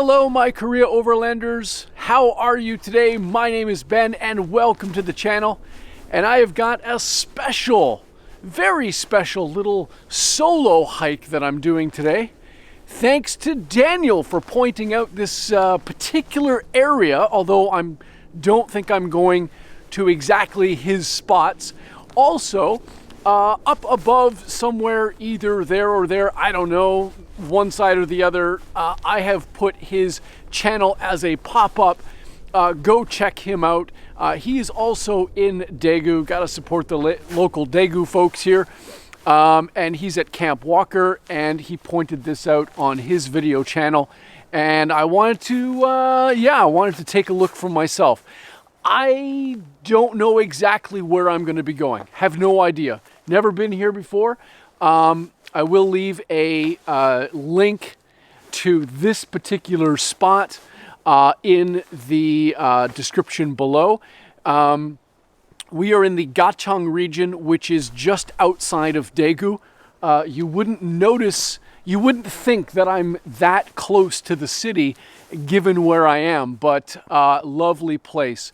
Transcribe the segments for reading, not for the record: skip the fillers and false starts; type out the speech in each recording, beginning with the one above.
Hello, my Korea Overlanders. How are you today? My name is Ben and welcome to the channel. And I have got a special, very special little solo hike that I'm doing today. Thanks to Daniel for pointing out this particular area, although I don't think I'm going to exactly his spots. Also, up above somewhere, either there or there, I don't know, one side or the other, I have put his channel as a pop-up. Go check him out. He is also in Daegu. Got to support the local Daegu folks here. And he's at Camp Walker, and he pointed this out on his video channel. And I wanted to, I wanted to take a look for myself. I don't know exactly where I'm going to be going. Have no idea. Never been here before. I will leave a link to this particular spot in the description below. We are in the Gachang region, which is just outside of Daegu. You wouldn't think that I'm that close to the city given where I am, but lovely place.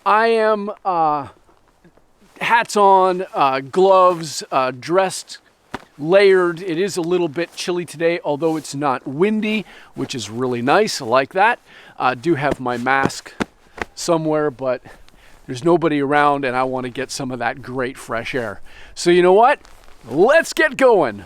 I am hats on, gloves, dressed, layered. It is a little bit chilly today, although it's not windy, which is really nice. I like that. I do have my mask somewhere, but there's nobody around and I want to get some of that great fresh air. So you know what? Let's get going.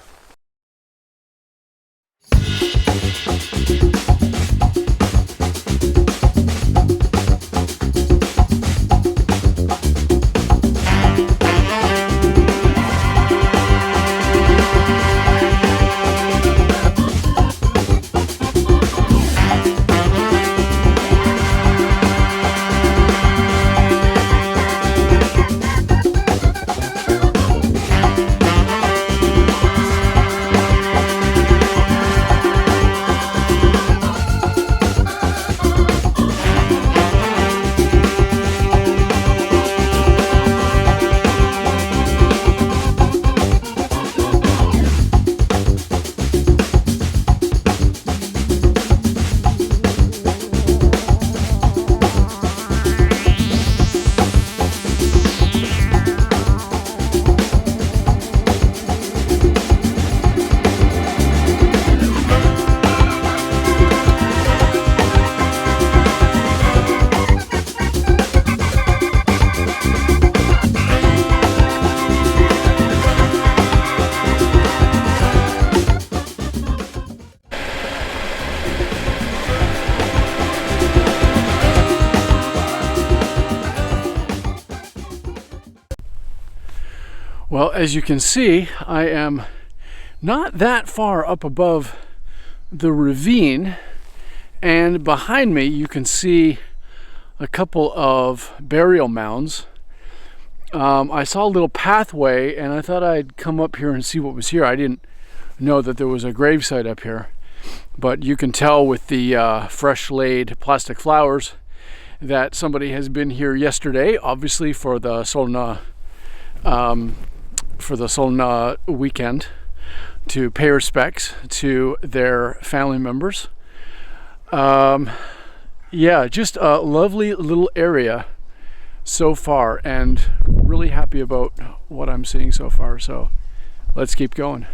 Well, as you can see, I am not that far up above the ravine, and behind me you can see a couple of burial mounds. I saw a little pathway and I thought I'd come up here and see what was here. I didn't know that there was a gravesite up here, but you can tell with the fresh laid plastic flowers that somebody has been here yesterday, obviously for the Solna weekend, to pay respects to their family members. Yeah, just a lovely little area so far, and really happy about what I'm seeing so far. So let's keep going.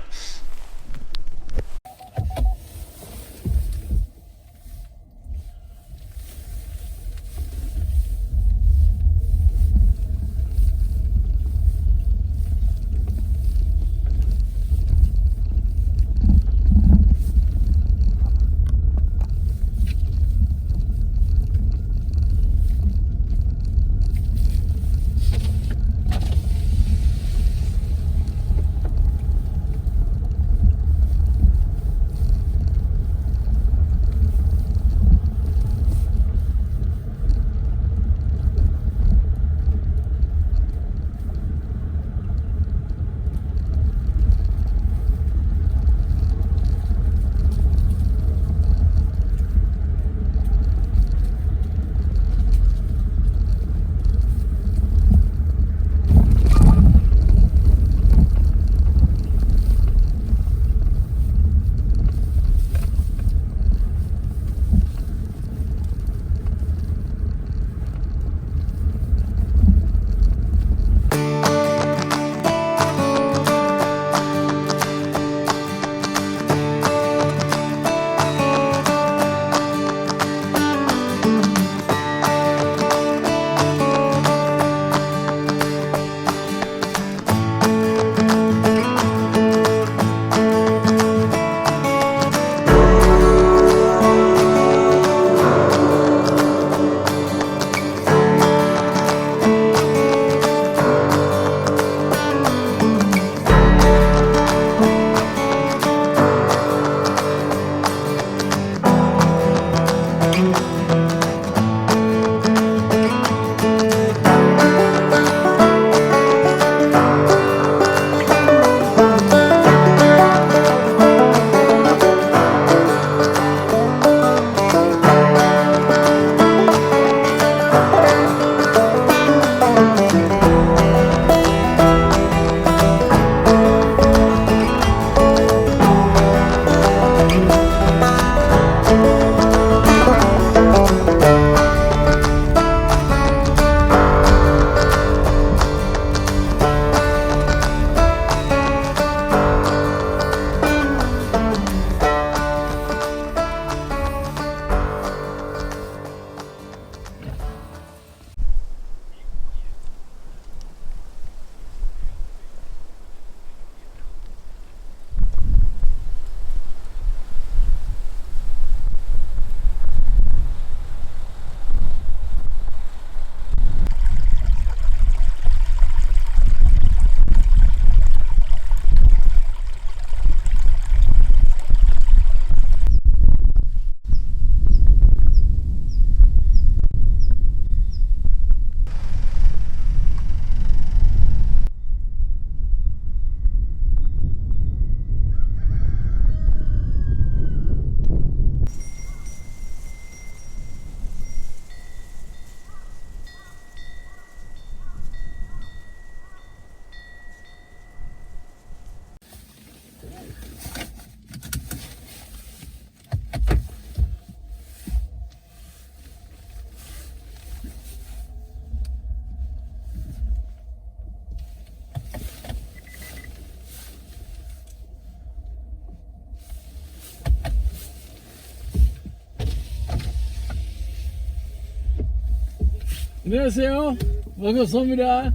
안녕하세요. 반갑습니다.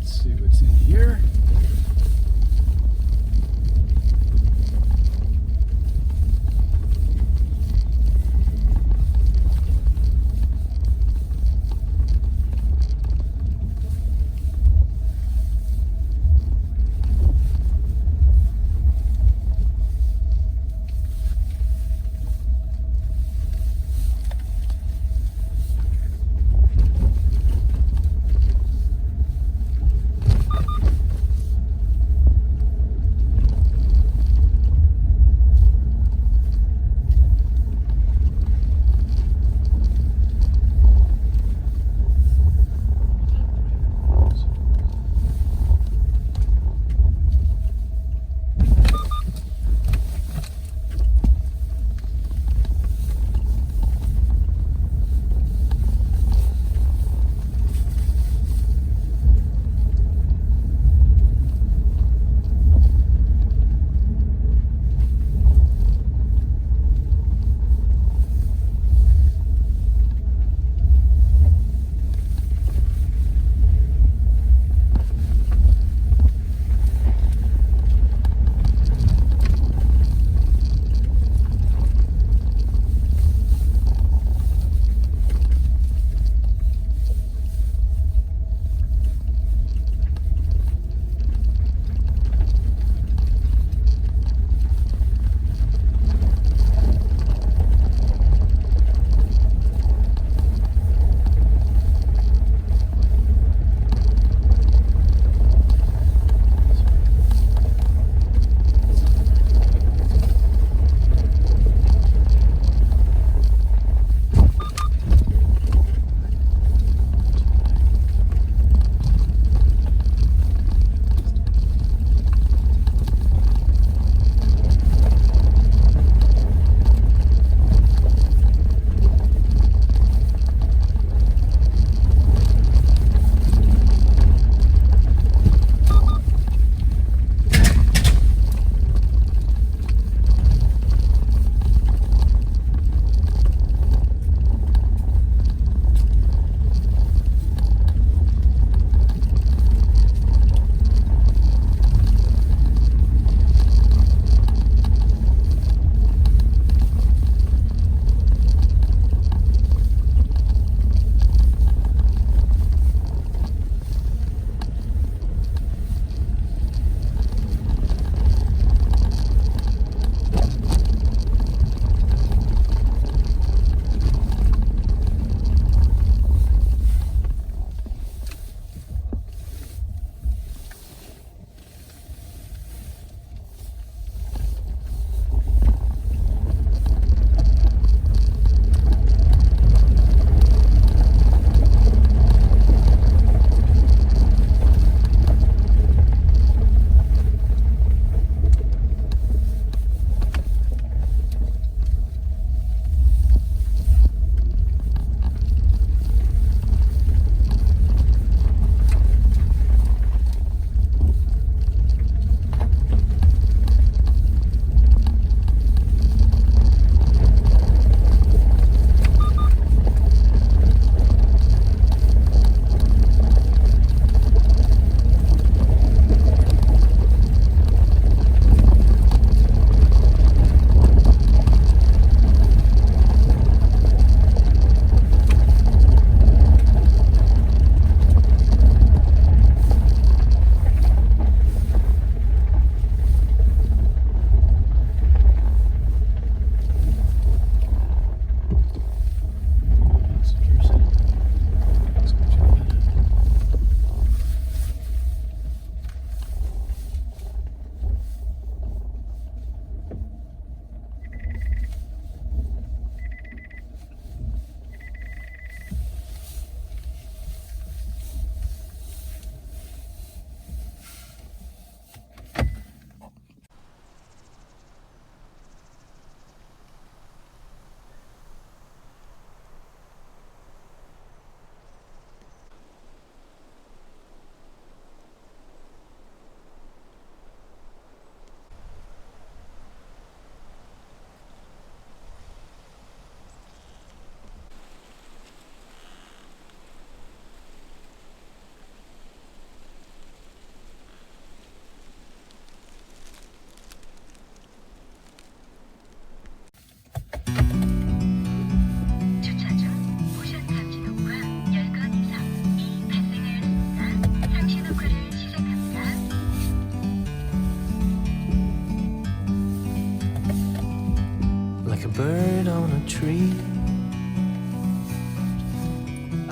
Let's see what's in here.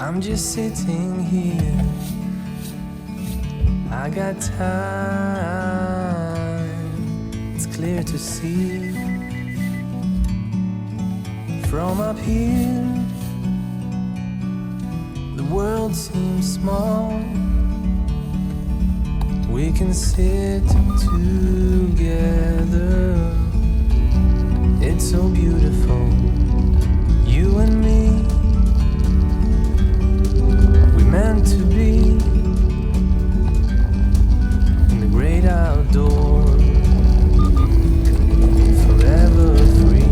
I'm just sitting here, I got time. It's clear to see from up here, the world seems small. We can sit together, it's so beautiful, you and me. We meant to be in the great outdoors, forever free.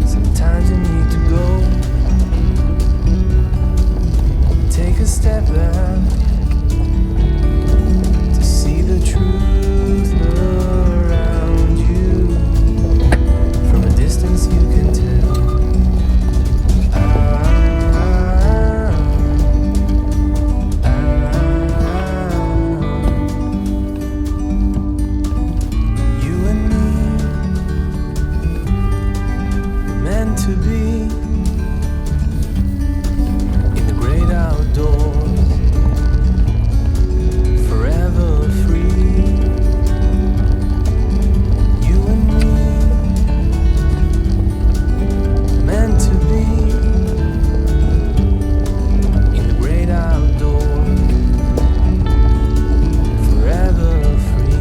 Sometimes you need to go, take a step back to see the truth around you. From a distance you can tell. You and me were meant to be in the great outdoors, forever free. You and me meant to be in the great outdoors, forever free.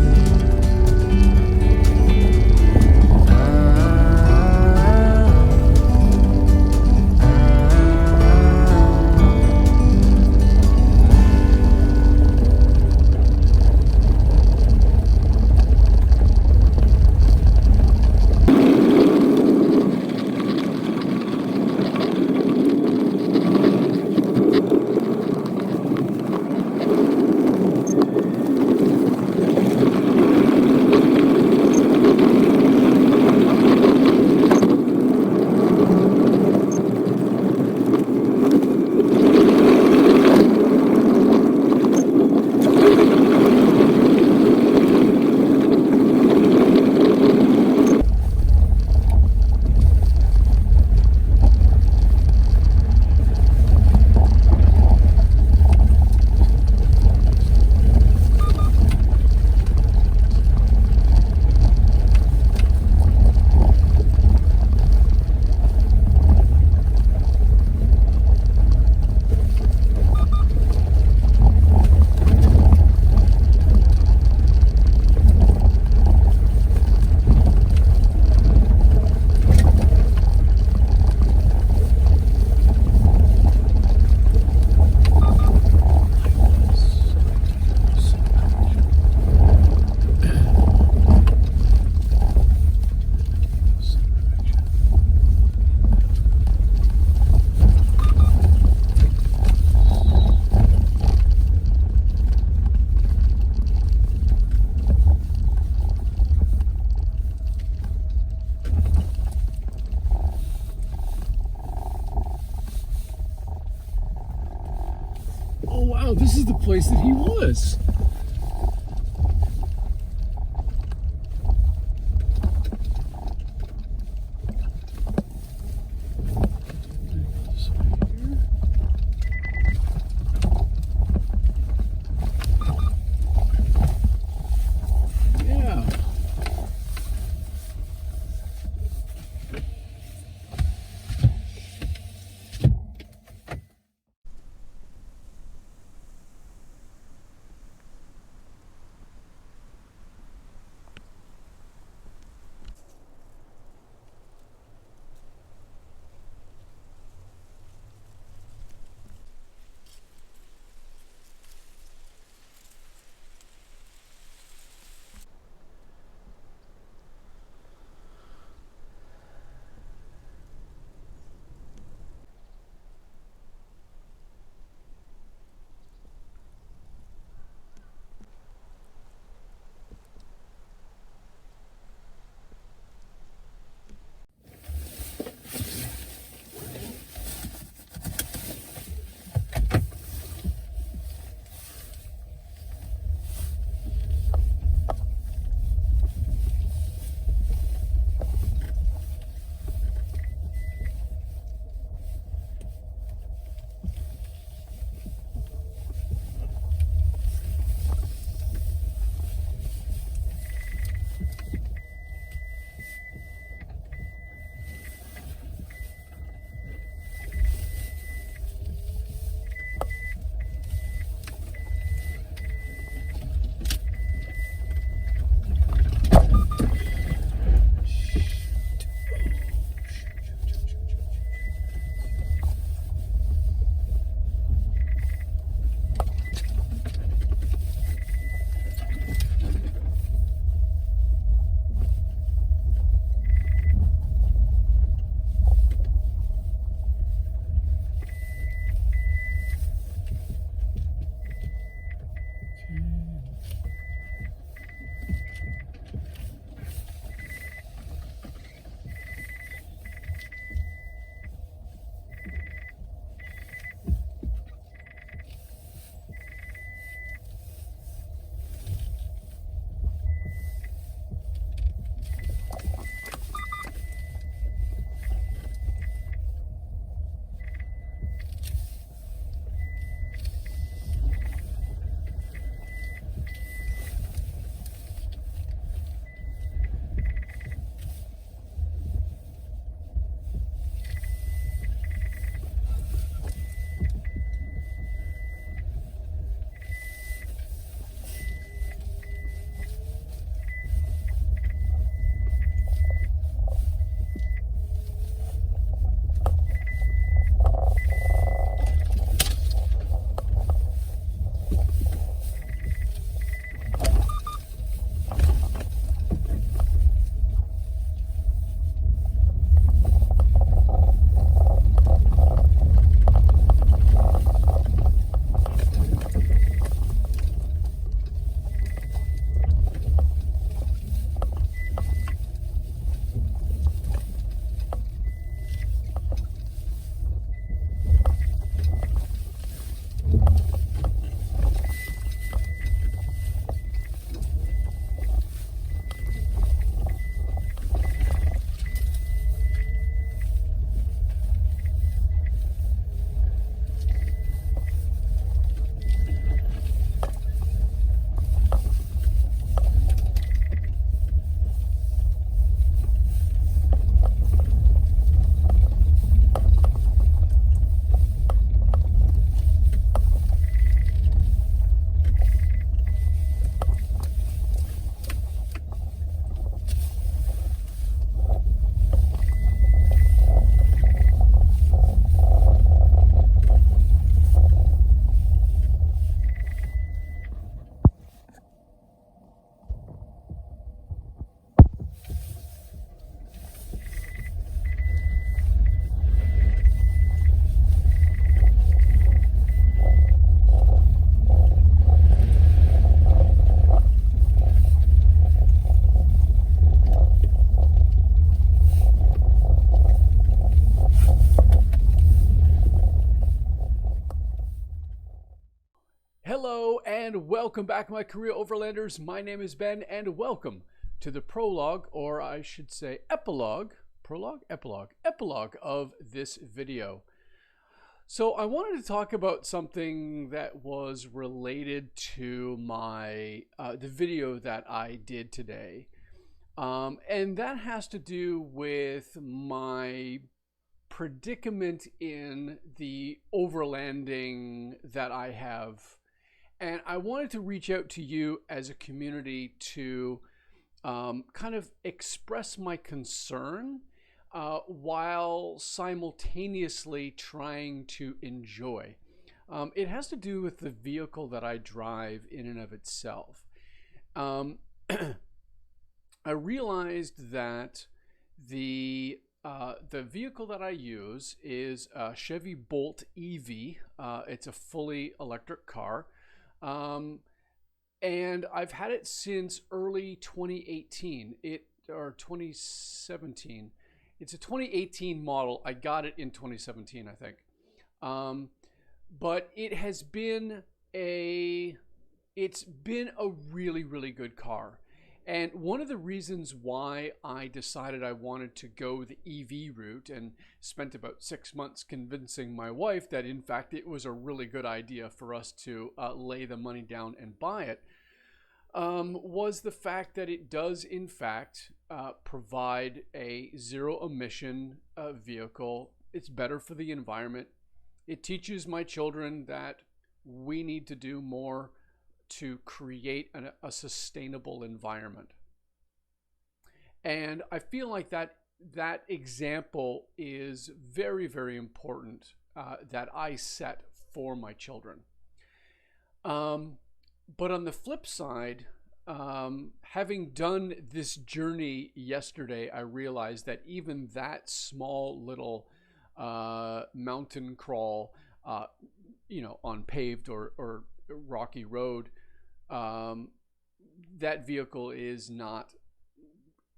Oh wow, this is the place that he was. Yeah. Welcome back, my career overlanders. My name is Ben, and welcome to the prologue, or I should say epilogue, epilogue of this video. So I wanted to talk about something that was related to my the video that I did today, and that has to do with my predicament in the overlanding that I have. And I wanted to reach out to you as a community to kind of express my concern while simultaneously trying to enjoy. It has to do with the vehicle that I drive in and of itself. I realized that the vehicle that I use is a Chevy Bolt EV. It's a fully electric car. And I've had it since early 2018, or 2017. It's a 2018 model. I got it in 2017, I think. But it has been it's been a really, really good car. And one of the reasons why I decided I wanted to go the EV route and spent about 6 months convincing my wife that in fact it was a really good idea for us to lay the money down and buy it, was the fact that it does in fact provide a zero emission vehicle. It's better for the environment. It teaches my children that we need to do more to create a sustainable environment. And I feel like that example is very, very important that I set for my children. But on the flip side, having done this journey yesterday, I realized that even that small little mountain crawl, on paved or rocky road, that vehicle is not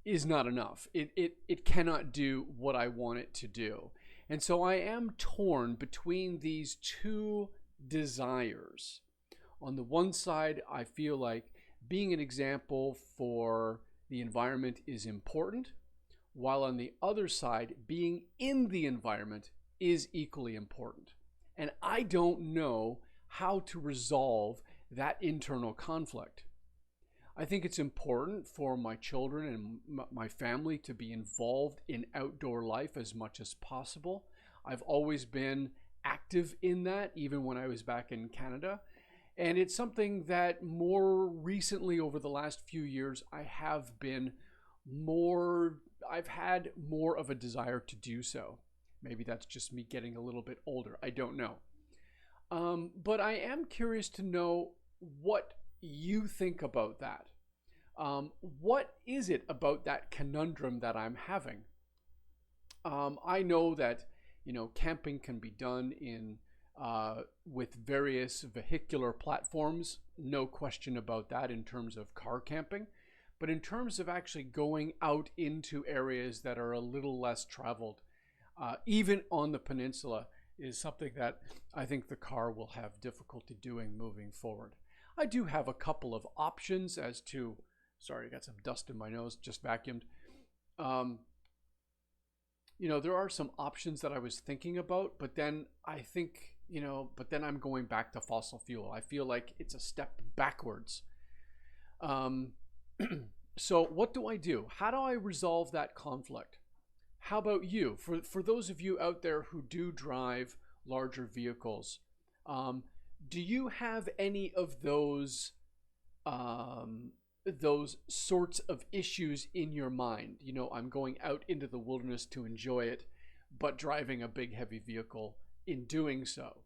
enough. It cannot do what I want it to do. And so I am torn between these two desires. On the one side, I feel like being an example for the environment is important, while on the other side, being in the environment is equally important. And I don't know how to resolve that internal conflict. I think it's important for my children and my family to be involved in outdoor life as much as possible. I've always been active in that, even when I was back in Canada. And it's something that more recently, over the last few years, I've had more of a desire to do so. Maybe that's just me getting a little bit older. I don't know. But I am curious to know what you think about that. What is it about that conundrum that I'm having? I know that camping can be done with various vehicular platforms. No question about that in terms of car camping. But in terms of actually going out into areas that are a little less traveled, even on the peninsula, is something that I think the car will have difficulty doing moving forward. I do have a couple of options as to, sorry, I got some dust in my nose, just vacuumed. There are some options that I was thinking about, but then I think, but then I'm going back to fossil fuel. I feel like it's a step backwards. So what do I do? How do I resolve that conflict? How about you? For those of you out there who do drive larger vehicles, do you have any of those sorts of issues in your mind? I'm going out into the wilderness to enjoy it, but driving a big heavy vehicle in doing so.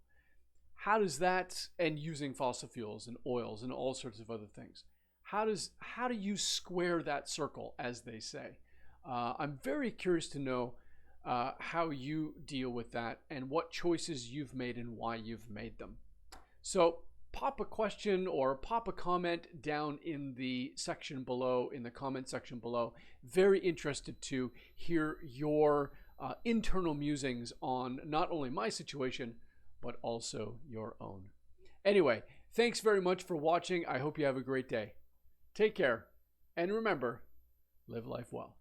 How does that, and using fossil fuels and oils and all sorts of other things, how do you square that circle, as they say? I'm very curious to know how you deal with that and what choices you've made and why you've made them. So pop a question or pop a comment down in the section below, in the comment section below. Very interested to hear your internal musings on not only my situation, but also your own. Anyway, Thanks very much for watching. I hope you have a great day. Take care. And remember, live life well.